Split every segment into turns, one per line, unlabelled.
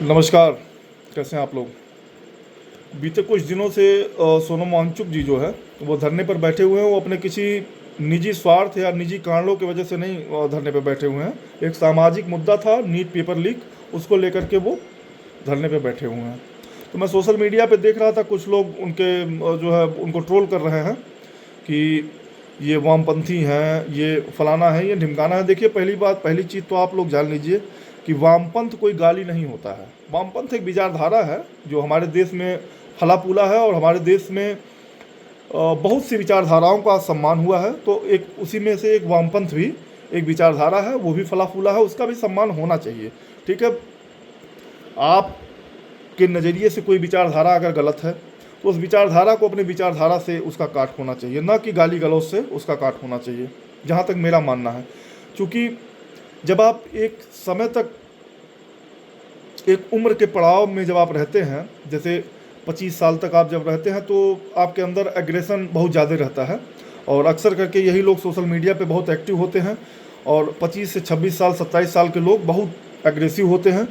नमस्कार। कैसे हैं आप लोग? बीते कुछ दिनों से सोनम वांगचुक जी जो है वो धरने पर बैठे हुए हैं। वो अपने किसी निजी स्वार्थ या निजी कारणों की वजह से नहीं धरने पर बैठे हुए हैं। एक सामाजिक मुद्दा था, नीट पेपर लीक, उसको लेकर के वो धरने पर बैठे हुए हैं। तो मैं सोशल मीडिया पे देख रहा था, कुछ लोग उनके जो है उनको ट्रोल कर रहे हैं कि ये वामपंथी हैं, ये फलाना है, ये ढिमकाना है। देखिए, पहली चीज़ तो आप लोग जान लीजिए कि वामपंथ कोई गाली नहीं होता है। वामपंथ एक विचारधारा है जो हमारे देश में फला फूला है, और हमारे देश में बहुत सी विचारधाराओं का सम्मान हुआ है। तो एक उसी में से एक वामपंथ भी एक विचारधारा है, वो भी फला फूला है, उसका भी सम्मान होना चाहिए। ठीक है, आपके नज़रिए से कोई विचारधारा अगर गलत है तो उस विचारधारा को अपने विचारधारा से उसका काट होना चाहिए, ना कि गाली गलौज से उसका काट होना चाहिए, जहाँ तक मेरा मानना है। क्योंकि जब आप एक समय तक एक उम्र के पड़ाव में जब आप रहते हैं, जैसे 25 साल तक आप जब रहते हैं, तो आपके अंदर एग्रेशन बहुत ज़्यादा रहता है। और अक्सर करके यही लोग सोशल मीडिया पे बहुत एक्टिव होते हैं। और 25 से 26 साल 27 साल के लोग बहुत एग्रेसिव होते हैं,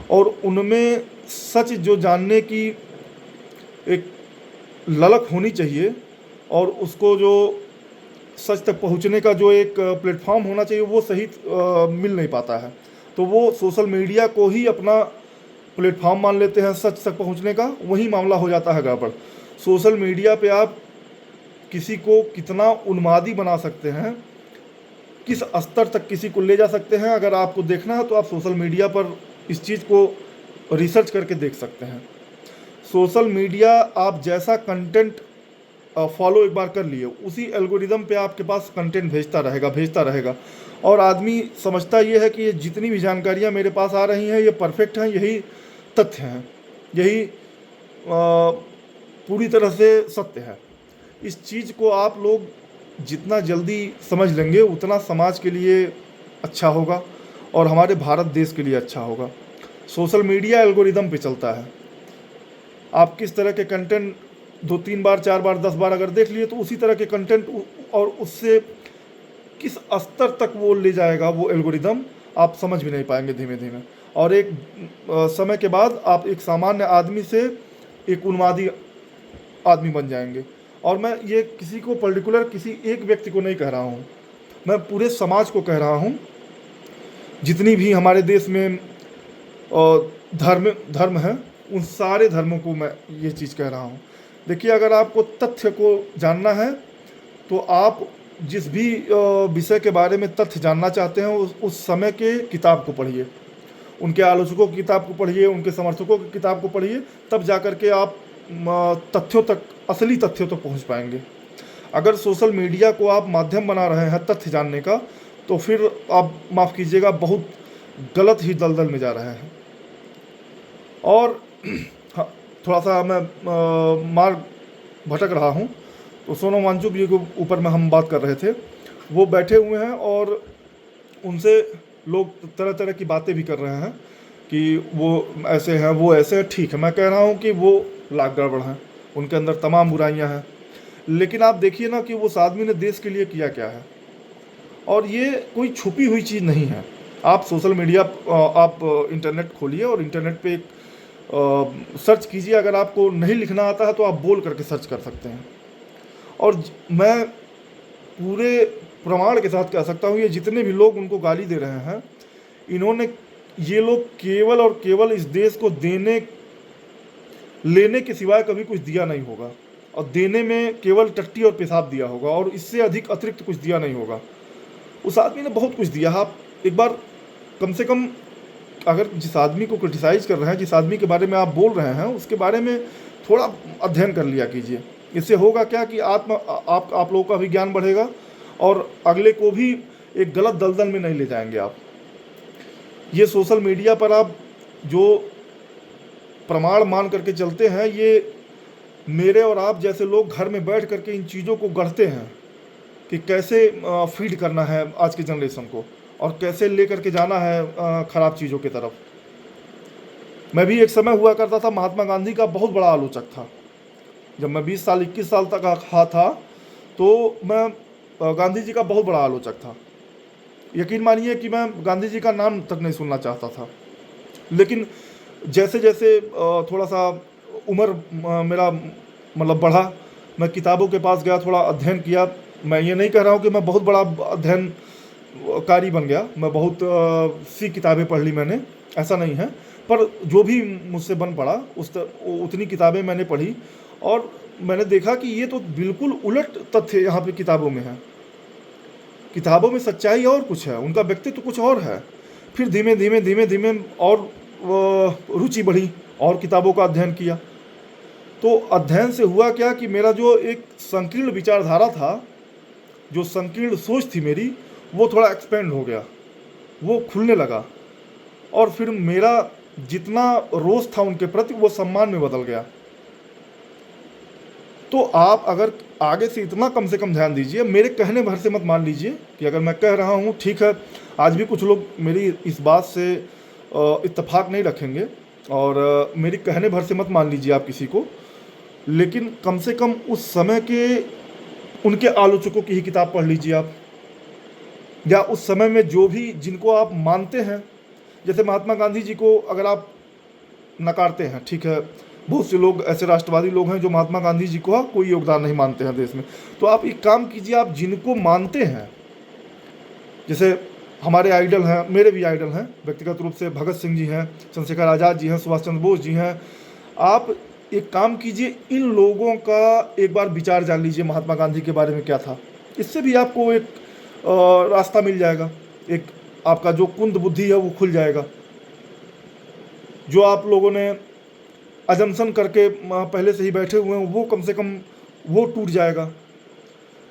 और उनमें सच जो जानने की एक ललक होनी चाहिए, और उसको जो सच तक पहुंचने का जो एक प्लेटफॉर्म होना चाहिए, वो सही मिल नहीं पाता है। तो वो सोशल मीडिया को ही अपना प्लेटफॉर्म मान लेते हैं सच तक पहुंचने का, वही मामला हो जाता है गड़बड़। सोशल मीडिया पे आप किसी को कितना उन्मादी बना सकते हैं, किस स्तर तक किसी को ले जा सकते हैं, अगर आपको देखना है तो आप सोशल मीडिया पर इस चीज़ को रिसर्च करके देख सकते हैं। सोशल मीडिया, आप जैसा कंटेंट फॉलो एक बार कर लिए, उसी एल्गोरिदम पे आपके पास कंटेंट भेजता रहेगा। और आदमी समझता ये है कि ये जितनी भी जानकारियाँ मेरे पास आ रही हैं ये परफेक्ट हैं, यही तथ्य हैं, यही पूरी तरह से सत्य है। इस चीज़ को आप लोग जितना जल्दी समझ लेंगे उतना समाज के लिए अच्छा होगा, और हमारे भारत देश के लिए अच्छा होगा। सोशल मीडिया एल्गोरिदम पे चलता है। आप किस तरह के कंटेंट 2 3 बार 4 बार 10 बार अगर देख लिए, तो उसी तरह के कंटेंट और उससे किस स्तर तक वो ले जाएगा वो एल्गोरिदम, आप समझ भी नहीं पाएंगे धीमे धीमे। और एक समय के बाद आप एक सामान्य आदमी से एक उन्मादी आदमी बन जाएंगे। और मैं ये किसी को पर्टिकुलर किसी एक व्यक्ति को नहीं कह रहा हूँ, मैं पूरे समाज को कह रहा हूँ। जितनी भी हमारे देश में धर्म है, उन सारे धर्मों को मैं ये चीज़ कह रहा हूँ। देखिए, अगर आपको तथ्य को जानना है तो आप जिस भी विषय के बारे में तथ्य जानना चाहते हैं उस समय के किताब को पढ़िए, उनके आलोचकों की किताब को पढ़िए, उनके समर्थकों की किताब को पढ़िए, तब जा कर के आप तथ्यों तक, असली तथ्यों तक पहुंच पाएंगे। अगर सोशल मीडिया को आप माध्यम बना रहे हैं तथ्य जानने का, तो फिर आप माफ़ कीजिएगा, बहुत गलत ही दलदल में जा रहे हैं। और हाँ, थोड़ा सा मैं मार्ग भटक रहा हूँ। तो सोनम वांगचुक जी के ऊपर में हम बात कर रहे थे। वो बैठे हुए हैं और उनसे लोग तरह तरह की बातें भी कर रहे हैं कि वो ऐसे हैं, वो ऐसे हैं। ठीक है, मैं कह रहा हूँ कि वो लाख गड़बड़ हैं, उनके अंदर तमाम बुराइयाँ हैं। लेकिन आप देखिए ना कि उस आदमी ने देश के लिए किया क्या है। और ये कोई छुपी हुई चीज़ नहीं है। आप सोशल मीडिया, आप इंटरनेट खोलिए और इंटरनेट पे सर्च कीजिए। अगर आपको नहीं लिखना आता है तो आप बोल करके सर्च कर सकते हैं। और मैं पूरे प्रमाण के साथ कह सकता हूँ, ये जितने भी लोग उनको गाली दे रहे हैं, इन्होंने, ये लोग केवल और केवल इस देश को देने लेने के सिवाय कभी कुछ दिया नहीं होगा। और देने में केवल टट्टी और पेशाब दिया होगा, और इससे अधिक अतिरिक्त कुछ दिया नहीं होगा। उस आदमी ने बहुत कुछ दिया। आप एक बार कम से कम, अगर जिस आदमी को क्रिटिसाइज़ कर रहे हैं, जिस आदमी के बारे में आप बोल रहे हैं, उसके बारे में थोड़ा अध्ययन कर लिया कीजिए। इससे होगा क्या कि आप लोगों का भी ज्ञान बढ़ेगा, और अगले को भी एक गलत दलदल में नहीं ले जाएंगे आप। ये सोशल मीडिया पर आप जो प्रमाण मान करके चलते हैं, ये मेरे और आप जैसे लोग घर में बैठ करके इन चीज़ों को गढ़ते हैं कि कैसे फीड करना है आज की जनरेशन को, और कैसे ले करके जाना है ख़राब चीज़ों की तरफ। मैं भी एक समय हुआ करता था, महात्मा गांधी का बहुत बड़ा आलोचक था। जब मैं 20 साल 21 साल तक का था, तो मैं गांधी जी का बहुत बड़ा आलोचक था। यकीन मानिए कि मैं गांधी जी का नाम तक नहीं सुनना चाहता था। लेकिन जैसे जैसे थोड़ा सा उम्र मेरा मतलब बढ़ा, मैं किताबों के पास गया, थोड़ा अध्ययन किया। मैं ये नहीं कह रहा हूँ कि मैं बहुत बड़ा अध्ययनकारी बन गया, मैं बहुत सी किताबें पढ़ ली मैंने, ऐसा नहीं है। पर जो भी मुझसे बन पड़ा उतनी किताबें मैंने पढ़ी, और मैंने देखा कि ये तो बिल्कुल उलट तथ्य यहाँ पे किताबों में है। किताबों में सच्चाई और कुछ है, उनका व्यक्तित्व कुछ और है। फिर धीमे धीमे धीमे धीमे और रुचि बढ़ी, और किताबों का अध्ययन किया। तो अध्ययन से हुआ क्या कि मेरा जो एक संकीर्ण विचारधारा था, जो संकीर्ण सोच थी मेरी, वो थोड़ा एक्सपेंड हो गया, वो खुलने लगा। और फिर मेरा जितना रोष था उनके प्रति, वो सम्मान में बदल गया। तो आप अगर आगे से इतना कम से कम ध्यान दीजिए, मेरे कहने भर से मत मान लीजिए कि अगर मैं कह रहा हूँ ठीक है। आज भी कुछ लोग मेरी इस बात से इत्तेफाक नहीं रखेंगे, और मेरी कहने भर से मत मान लीजिए आप किसी को, लेकिन कम से कम उस समय के उनके आलोचकों की ही किताब पढ़ लीजिए आप, या उस समय में जो भी जिनको आप मानते हैं। जैसे महात्मा गांधी जी को अगर आप नकारते हैं, ठीक है, बहुत से लोग ऐसे राष्ट्रवादी लोग हैं जो महात्मा गांधी जी को कोई योगदान नहीं मानते हैं देश में। तो आप एक काम कीजिए, आप जिनको मानते हैं, जैसे हमारे आइडल हैं, मेरे भी आइडल हैं व्यक्तिगत रूप से, भगत सिंह जी हैं, चंद्रशेखर आज़ाद जी हैं, सुभाष चंद्र बोस जी हैं। आप एक काम कीजिए, इन लोगों का एक बार विचार जान लीजिए महात्मा गांधी के बारे में क्या था। इससे भी आपको एक रास्ता मिल जाएगा, एक आपका जो कुंद बुद्धि है वो खुल जाएगा। जो आप लोगों ने अजम्पशन करके पहले से ही बैठे हुए हैं, वो कम से कम वो टूट जाएगा।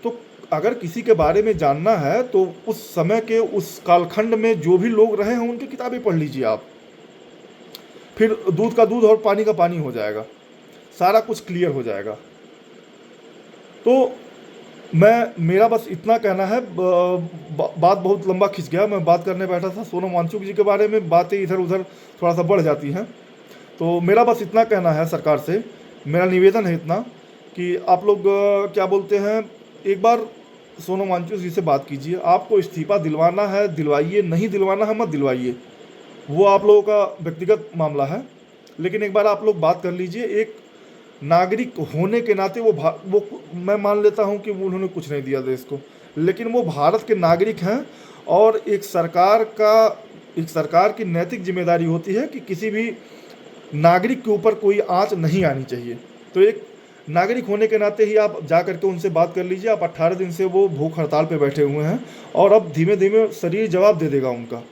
तो अगर किसी के बारे में जानना है तो उस समय के, उस कालखंड में जो भी लोग रहे हैं उनकी किताबें पढ़ लीजिए आप, फिर दूध का दूध और पानी का पानी हो जाएगा, सारा कुछ क्लियर हो जाएगा। तो मेरा बस इतना कहना है। बात बहुत लंबा खिंच गया, मैं बात करने बैठा था सोनम वांगचुक जी के बारे में, बातें इधर उधर थोड़ा सा बढ़ जाती हैं। तो मेरा बस इतना कहना है सरकार से, मेरा निवेदन है इतना कि आप लोग क्या बोलते हैं, एक बार सोनम वांगचुक जी से बात कीजिए। आपको इस्तीफा दिलवाना है दिलवाइए, नहीं दिलवाना है मत दिलवाइए, वो आप लोगों का व्यक्तिगत मामला है। लेकिन एक बार आप लोग बात कर लीजिए। एक नागरिक होने के नाते वो मैं मान लेता हूं कि उन्होंने कुछ नहीं दिया देश को, लेकिन वो भारत के नागरिक हैं। और एक सरकार की नैतिक जिम्मेदारी होती है कि किसी भी नागरिक के ऊपर कोई आंच नहीं आनी चाहिए। तो एक नागरिक होने के नाते ही आप जा करके उनसे बात कर लीजिए। आप 18 दिन से वो भूख हड़ताल पे बैठे हुए हैं, और अब धीमे धीमे शरीर जवाब दे देगा उनका।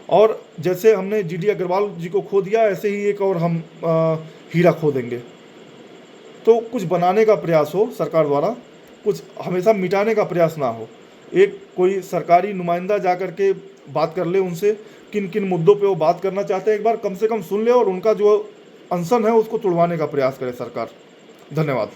और जैसे हमने जीडी अग्रवाल जी को खो दिया, ऐसे ही एक और हम हीरा खो देंगे। तो कुछ बनाने का प्रयास हो सरकार द्वारा, कुछ हमेशा मिटाने का प्रयास ना हो। एक कोई सरकारी नुमाइंदा जा कर के बात कर ले उनसे, किन किन मुद्दों पे वो बात करना चाहते हैं, एक बार कम से कम सुन ले, और उनका जो अनशन है उसको तुड़वाने का प्रयास करे सरकार। धन्यवाद।